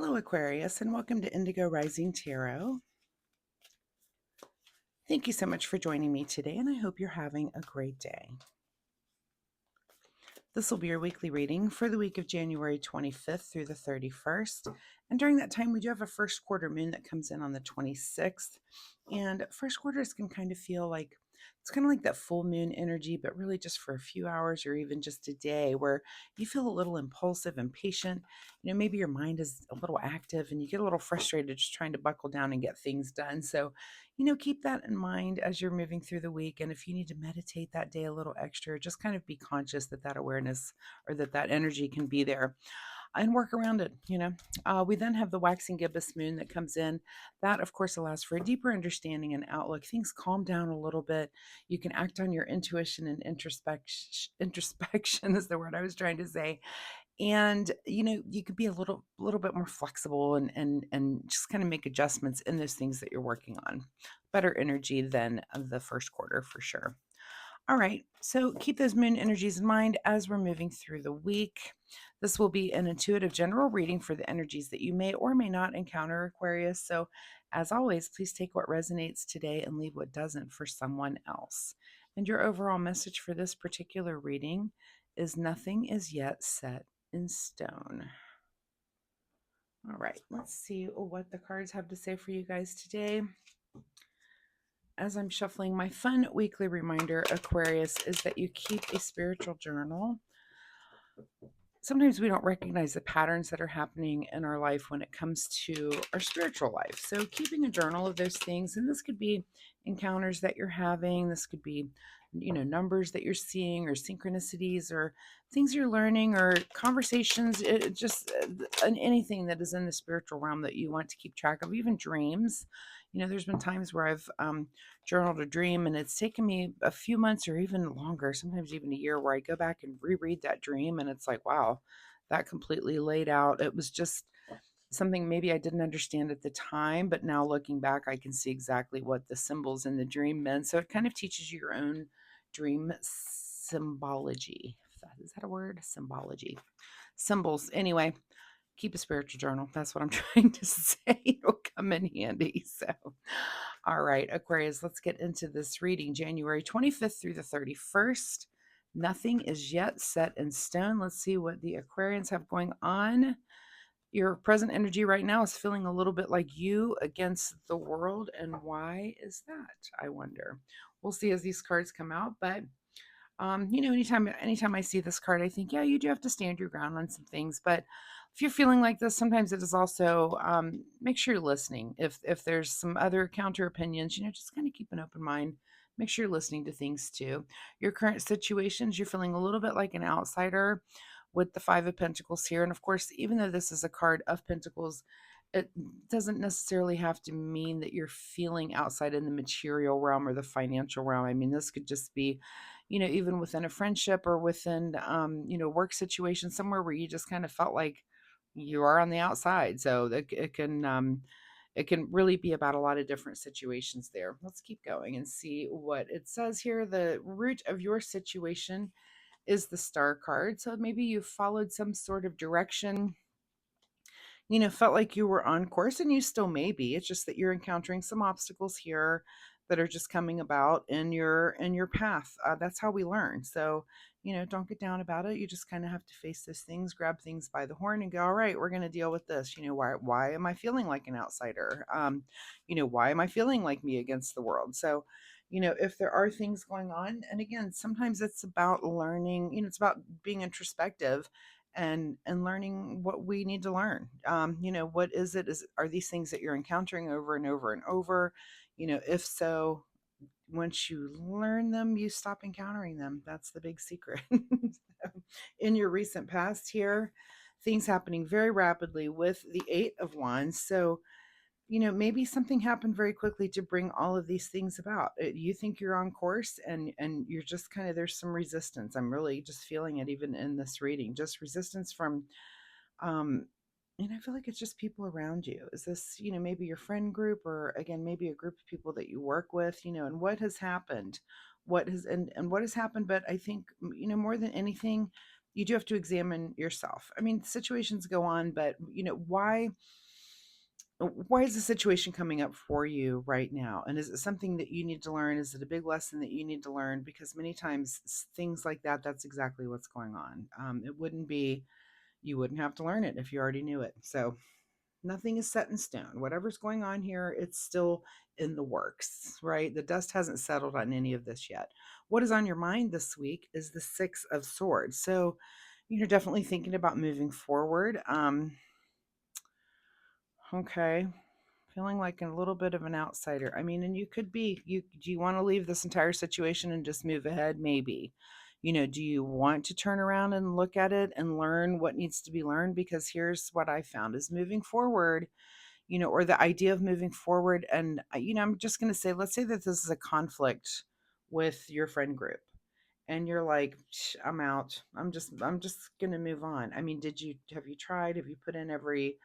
Hello, Aquarius, and welcome to Indigo Rising Tarot. Thank you so much for joining me today, and I hope you're having a great day. This will be your weekly reading for the week of January 25th through the 31st. And during that time, we do have a first quarter moon that comes in on the 26th. And first quarters can kind of feel like it's kind of like that full moon energy, but really just for a few hours or even just a day where you feel a little impulsive, impatient. Maybe your mind is a little active and you get a little frustrated just trying to buckle down and get things done. So, keep that in mind as you're moving through the week. And if you need to meditate that day a little extra, just kind of be conscious that that awareness or that energy can be there and work around it. We then have the waxing gibbous moon that comes in. That, of course, allows for a deeper understanding and outlook. Things calm down a little bit. You can act on your intuition and introspection is the word I was trying to say. And you could be a little bit more flexible and just kind of make adjustments in those things that you're working on. Better energy than the first quarter for sure. All right, so keep those moon energies in mind as we're moving through the week. This will be an intuitive general reading for the energies that you may or may not encounter, Aquarius. So, as always, please take what resonates today and leave what doesn't for someone else. And your overall message for this particular reading is nothing is yet set in stone. All right, let's see what the cards have to say for you guys today. As I'm shuffling, my fun weekly reminder, Aquarius, is that you keep a spiritual journal. Sometimes we don't recognize the patterns that are happening in our life when it comes to our spiritual life. So keeping a journal of those things, and this could be encounters that you're having, this could be, numbers that you're seeing or synchronicities or things you're learning or conversations, just anything that is in the spiritual realm that you want to keep track of, even dreams. There's been times where I've journaled a dream and it's taken me a few months or even longer, sometimes even a year, where I go back and reread that dream and it's like, wow, that completely laid out. It was just something maybe I didn't understand at the time, but now looking back, I can see exactly what the symbols in the dream meant. So it kind of teaches you your own dream symbology. Is that a word? Symbology. Symbols. Anyway, keep a spiritual journal. That's what I'm trying to say. It'll come in handy. So, all right, Aquarius, let's get into this reading. January 25th through the 31st. Nothing is yet set in stone. Let's see what the Aquarians have going on. Your present energy right now is feeling a little bit like you against the world. And why is that? I wonder. We'll see as these cards come out. But anytime I see this card, I think, yeah, you do have to stand your ground on some things. But if you're feeling like this, sometimes it is also make sure you're listening. If there's some other counter opinions, just kind of keep an open mind. Make sure you're listening to things too. Your current situations, you're feeling a little bit like an outsider with the Five of Pentacles here. And of course, even though this is a card of Pentacles, it doesn't necessarily have to mean that you're feeling outside in the material realm or the financial realm. I mean, this could just be, even within a friendship or within, work situation, somewhere where you just kind of felt like you are on the outside. So it can really be about a lot of different situations there. Let's keep going and see what it says here. The root of your situation is the Star card. So maybe you followed some sort of direction, felt like you were on course, and you still may be. It's just that you're encountering some obstacles here that are just coming about in your path. That's how we learn. So, don't get down about it. You just kind of have to face those things, grab things by the horn and go, all right, we're going to deal with this. Why am I feeling like an outsider? Why am I feeling like me against the world? So, if there are things going on, and again, sometimes it's about learning, it's about being introspective and learning what we need to learn. What is it? Are these things that you're encountering over and over and over? If so, once you learn them, you stop encountering them. That's the big secret. In your recent past here, things happening very rapidly with the Eight of Wands. So maybe something happened very quickly to bring all of these things about. You think you're on course, and you're just kind of, there's some resistance. I'm really just feeling it even in this reading, just resistance from um and I feel like it's just people around you. Is this, maybe your friend group, or again, maybe a group of people that you work with, and what has happened, what has happened. But I think, more than anything, you do have to examine yourself. I mean, situations go on, but why is the situation coming up for you right now? And is it something that you need to learn? Is it a big lesson that you need to learn? Because many times things like that, that's exactly what's going on. It wouldn't be, you wouldn't have to learn it if you already knew it. So nothing is set in stone. Whatever's going on here, it's still in the works, right? The dust hasn't settled on any of this yet. What is on your mind this week is the Six of Swords. So you're definitely thinking about moving forward. Okay. Feeling like a little bit of an outsider. I mean, and you could be, do you want to leave this entire situation and just move ahead? Maybe. Do you want to turn around and look at it and learn what needs to be learned? Because here's what I found is moving forward, or the idea of moving forward. And, I'm just going to say, let's say that this is a conflict with your friend group and you're like, I'm out. I'm just going to move on. I mean, have you tried? Have you put in every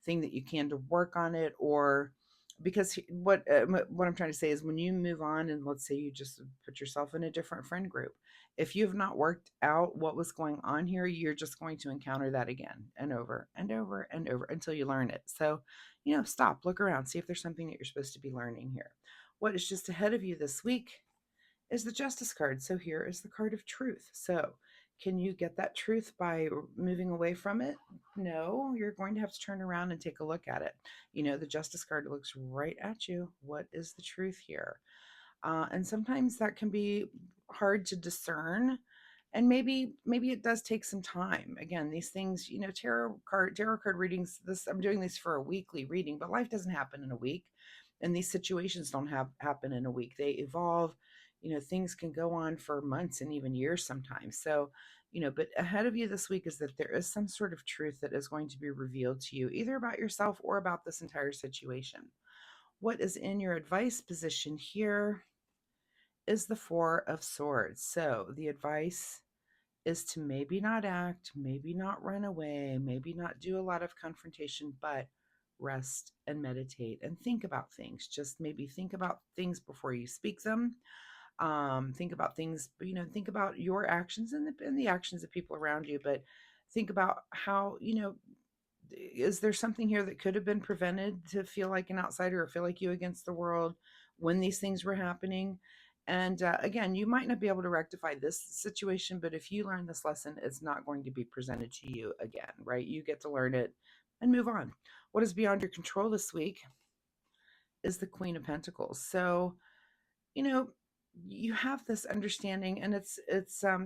thing that you can to work on it? Or because what I'm trying to say is when you move on and let's say you just put yourself in a different friend group, if you've not worked out what was going on here, you're just going to encounter that again and over and over and over until you learn it. So, stop, look around, see if there's something that you're supposed to be learning here. What is just ahead of you this week is the Justice card. So here is the card of truth. So can you get that truth by moving away from it? No, you're going to have to turn around and take a look at it. The Justice card looks right at you. What is the truth here? And sometimes that can be hard to discern, and maybe it does take some time. Again, these things, tarot card readings, this, I'm doing this for a weekly reading, but life doesn't happen in a week, and these situations don't happen in a week. They evolve. Things can go on for months and even years sometimes. So, but ahead of you this week is that there is some sort of truth that is going to be revealed to you, either about yourself or about this entire situation. What is in your advice position here is the Four of Swords. So the advice is to maybe not act, maybe not run away, maybe not do a lot of confrontation, but rest and meditate and think about things. Just maybe think about things before you speak them. Think about things, think about your actions and the actions of people around you, but think about how, is there something here that could have been prevented to feel like an outsider or feel like you against the world when these things were happening? And again, you might not be able to rectify this situation, but if you learn this lesson, it's not going to be presented to you again, right? You get to learn it and move on. What is beyond your control this week is the Queen of Pentacles. So, you know you have this understanding, and it's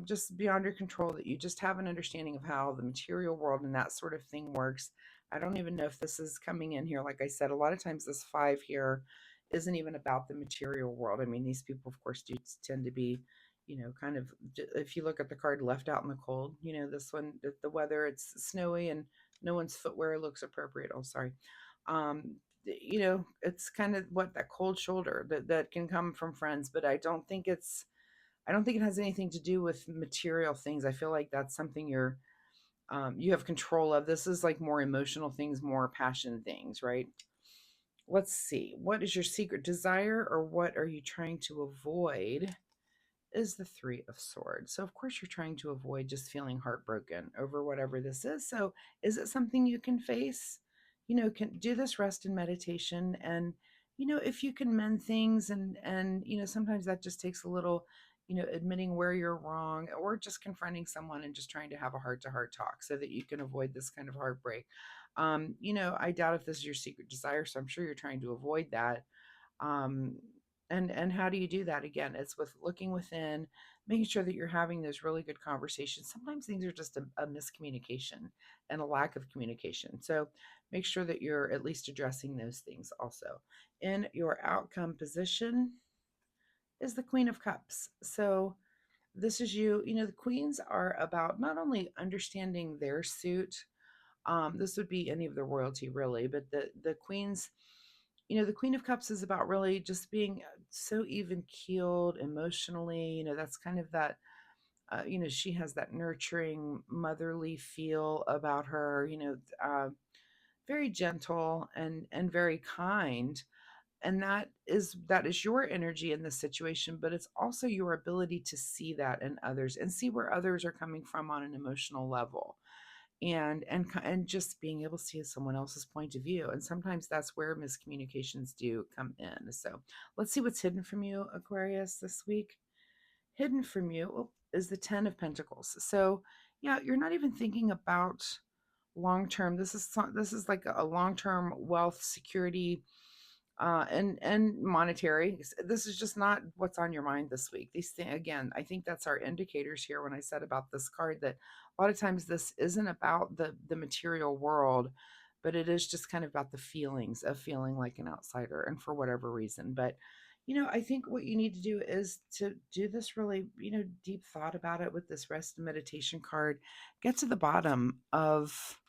just beyond your control, that you just have an understanding of how the material world and that sort of thing works. I don't even know if this is coming in here. Like I said, a lot of times this five here isn't even about the material world. I mean, these people of course do tend to be, kind of, if you look at the card, left out in the cold. This one, the weather, it's snowy and no one's footwear looks appropriate. Oh, sorry. um it's kind of what, that cold shoulder that can come from friends, but I don't think it has anything to do with material things. I feel like that's something you have control of. This is like more emotional things, more passion things, right? Let's see, what is your secret desire, or what are you trying to avoid, is the Three of Swords. So, of course, you're trying to avoid just feeling heartbroken over whatever this is. So, is it something you can face? Can do this rest and meditation, and if you can mend things, and sometimes that just takes a little, admitting where you're wrong, or just confronting someone and just trying to have a heart-to-heart talk so that you can avoid this kind of heartbreak. I doubt if this is your secret desire, so I'm sure you're trying to avoid that. um and how do you do that? Again, it's with looking within, making sure that you're having those really good conversations. Sometimes things are just a miscommunication and a lack of communication, so make sure that you're at least addressing those things. Also, in your outcome position is the Queen of Cups. So this is the queens are about not only understanding their suit. This would be any of the royalty, really, but the queens, the Queen of Cups is about really just being so even keeled emotionally. That's kind of that, she has that nurturing, motherly feel about her, very gentle and very kind. And that is your energy in this situation, but it's also your ability to see that in others and see where others are coming from on an emotional level, and just being able to see someone else's point of view. And sometimes that's where miscommunications do come in. So let's see what's hidden from you, Aquarius, this week. Hidden from you is the 10 of Pentacles. So yeah, you're not even thinking about long term. This is like a long term wealth security, and monetary. This is just not what's on your mind this week. These things, again, I think that's our indicators here when I said about this card, that a lot of times this isn't about the material world, but it is just kind of about the feelings of feeling like an outsider, and for whatever reason. But I think what you need to do is to do this really, deep thought about it with this rest and meditation card. Get to the bottom of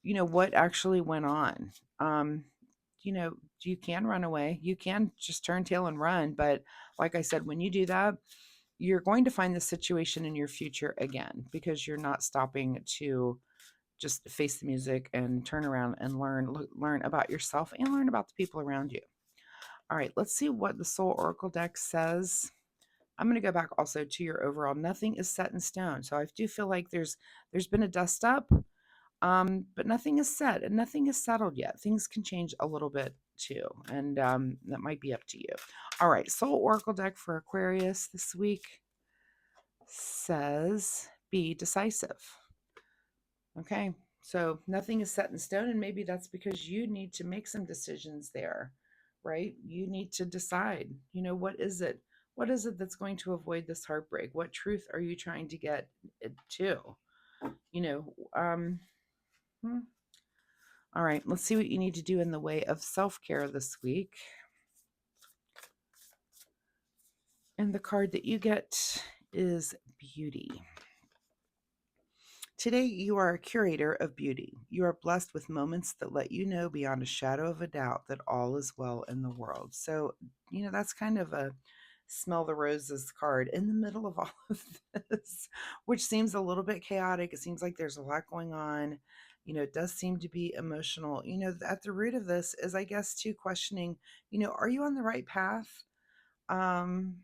what actually went on. um you can run away, you can just turn tail and run, but like I said, when you do that, you're going to find the situation in your future again, because you're not stopping to just face the music and turn around and learn about yourself and learn about the people around you. All right, let's see what the Soul Oracle deck says. I'm going to go back also to your overall. Nothing is set in stone, so I do feel like there's been a dust up, but nothing is set and nothing is settled yet. Things can change a little bit too, and that might be up to you. All right, Soul Oracle deck for Aquarius this week says be decisive. Okay, so nothing is set in stone, and maybe that's because you need to make some decisions there, right? You need to decide, what is it? What is it that's going to avoid this heartbreak? What truth are you trying to get it to? You know, um, hmm. All right, let's see what you need to do in the way of self-care this week. And the card that you get is beauty. Today, you are a curator of beauty. You are blessed with moments that let you know beyond a shadow of a doubt that all is well in the world. So, that's kind of a smell the roses card in the middle of all of this, which seems a little bit chaotic. It seems like there's a lot going on. It does seem to be emotional. At the root of this is, I guess, too, questioning, are you on the right path? Um,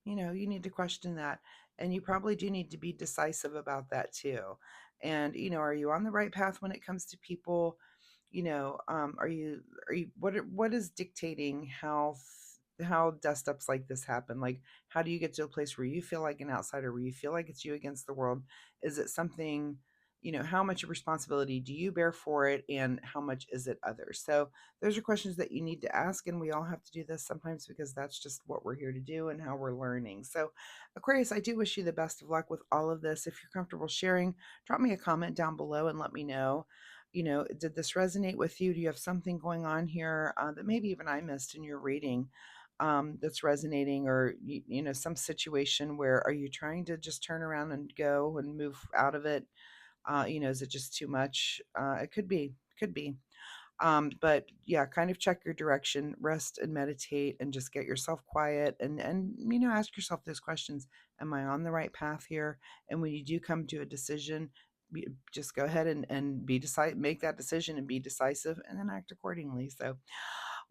you need to question that. And you probably do need to be decisive about that too. And, are you on the right path when it comes to people? Are you what is dictating how dust ups like this happen? Like, how do you get to a place where you feel like an outsider, where you feel like it's you against the world? Is it something, how much responsibility do you bear for it, and how much is it others? So those are questions that you need to ask, and we all have to do this sometimes because that's just what we're here to do and how we're learning. So, Aquarius, I do wish you the best of luck with all of this. If you're comfortable sharing, drop me a comment down below and let me know. Did this resonate with you? Do you have something going on here that maybe even I missed in your reading, that's resonating? Or some situation where, are you trying to just turn around and go and move out of it? Is it just too much? It could be. But yeah, kind of check your direction, rest and meditate, and just get yourself quiet, and ask yourself those questions. Am I on the right path here? And when you do come to a decision, just go ahead and make that decision and be decisive, and then act accordingly. So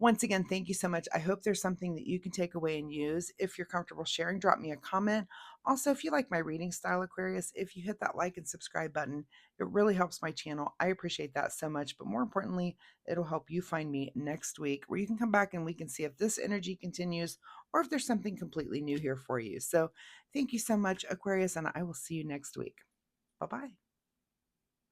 once again, thank you so much. I hope there's something that you can take away and use. If you're comfortable sharing, drop me a comment. Also, if you like my reading style, Aquarius, if you hit that like and subscribe button, it really helps my channel. I appreciate that so much. But more importantly, it'll help you find me next week, where you can come back and we can see if this energy continues or if there's something completely new here for you. So thank you so much, Aquarius, and I will see you next week. Bye-bye.